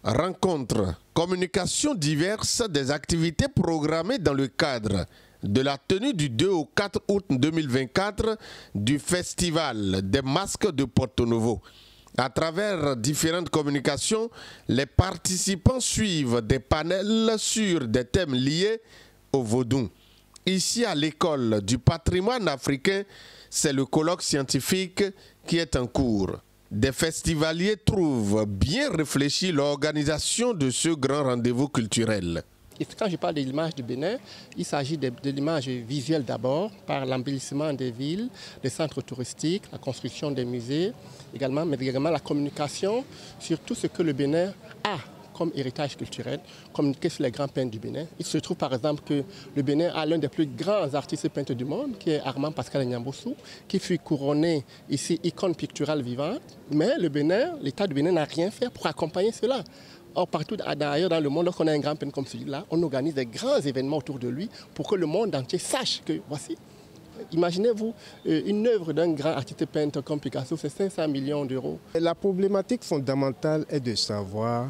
Rencontres, communications diverses des activités programmées dans le cadre de la tenue du 2 au 4 août 2024 du Festival des masques de Porto Novo. À travers différentes communications, les participants suivent des panels sur des thèmes liés au vaudou. Ici à l'école du patrimoine africain, c'est le colloque scientifique qui est en cours. Des festivaliers trouvent bien réfléchi l'organisation de ce grand rendez-vous culturel. Et quand je parle de l'image du Bénin, il s'agit de l'image visuelle d'abord, par l'embellissement des villes, des centres touristiques, la construction des musées, également, mais également la communication sur tout ce que le Bénin a comme héritage culturel, communiqué sur les grands peintres du Bénin. Il se trouve par exemple que le Bénin a l'un des plus grands artistes peintres du monde, qui est Armand Pascal Nyambossou, qui fut couronné ici icône picturale vivante, mais le Bénin, l'État du Bénin n'a rien fait pour accompagner cela. Or, partout ailleurs dans le monde, lorsqu'on a un grand peintre comme celui-là, on organise des grands événements autour de lui pour que le monde entier sache que voici. Imaginez-vous, une œuvre d'un grand artiste peintre comme Picasso, c'est 500 millions d'euros. La problématique fondamentale est de savoir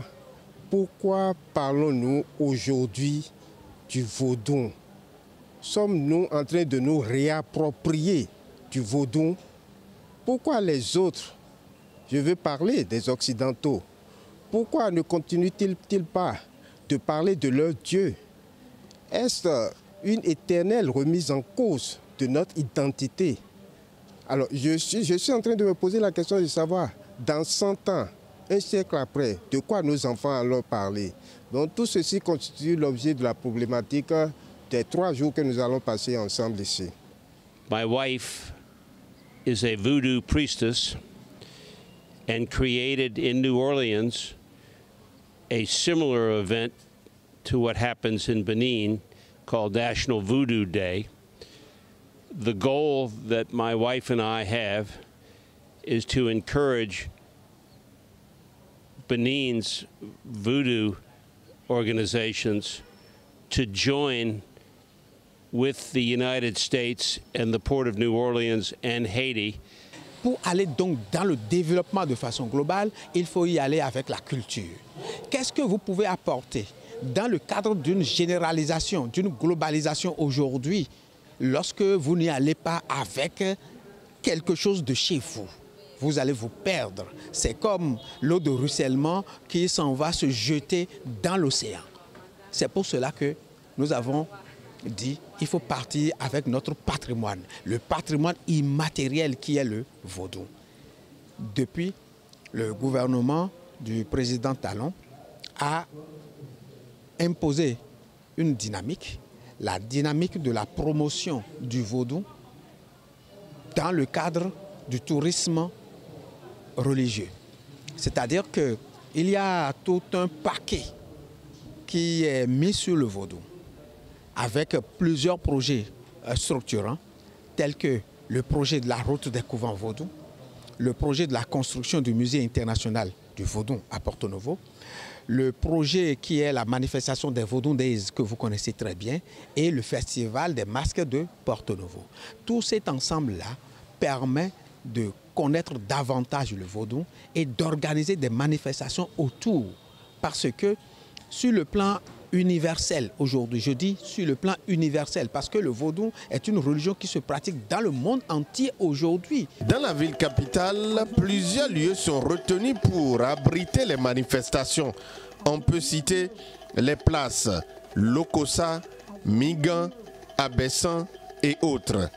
pourquoi parlons-nous aujourd'hui du vaudou. Sommes-nous en train de nous réapproprier du vaudou? Pourquoi les autres, je veux parler des Occidentaux, pourquoi ne continuent-ils pas de parler de leur Dieu? Est-ce une éternelle remise en cause de notre identité? Alors, je suis en train de me poser la question de savoir, dans 100 ans, un siècle après, de quoi nos enfants allons parler? Donc, tout ceci constitue l'objet de la problématique des 3 jours que nous allons passer ensemble ici. My wife is a voodoo priestess and created in New Orleans a similar event to what happens in Benin called National Voodoo Day. The goal that my wife and I have is to encourage Benin's voodoo organizations to join with the United States and the Port of New Orleans and Haiti. Pour aller donc dans le développement de façon globale, il faut y aller avec la culture. Qu'est-ce que vous pouvez apporter dans le cadre d'une généralisation, d'une globalisation aujourd'hui, lorsque vous n'y allez pas avec quelque chose de chez vous? Vous allez vous perdre. C'est comme l'eau de ruissellement qui s'en va se jeter dans l'océan. C'est pour cela que nous avons dit qu'il faut partir avec notre patrimoine, le patrimoine immatériel qui est le vaudou. Depuis, le gouvernement du président Talon a imposé une dynamique, la dynamique de la promotion du vaudou dans le cadre du tourisme religieux. C'est-à-dire qu'il y a tout un paquet qui est mis sur le vaudou, avec plusieurs projets structurants, tels que le projet de la route des couvents vaudou, le projet de la construction du musée international du vaudou à Porto Novo, le projet qui est la manifestation des Vaudou Days que vous connaissez très bien, et le festival des masques de Porto Novo. Tout cet ensemble-là permet de connaître davantage le vaudou et d'organiser des manifestations autour, parce que sur le plan universel aujourd'hui, je dis sur le plan universel, parce que le vaudou est une religion qui se pratique dans le monde entier aujourd'hui. Dans la ville capitale, plusieurs lieux sont retenus pour abriter les manifestations. On peut citer les places Lokossa, Migan, Abessan et autres.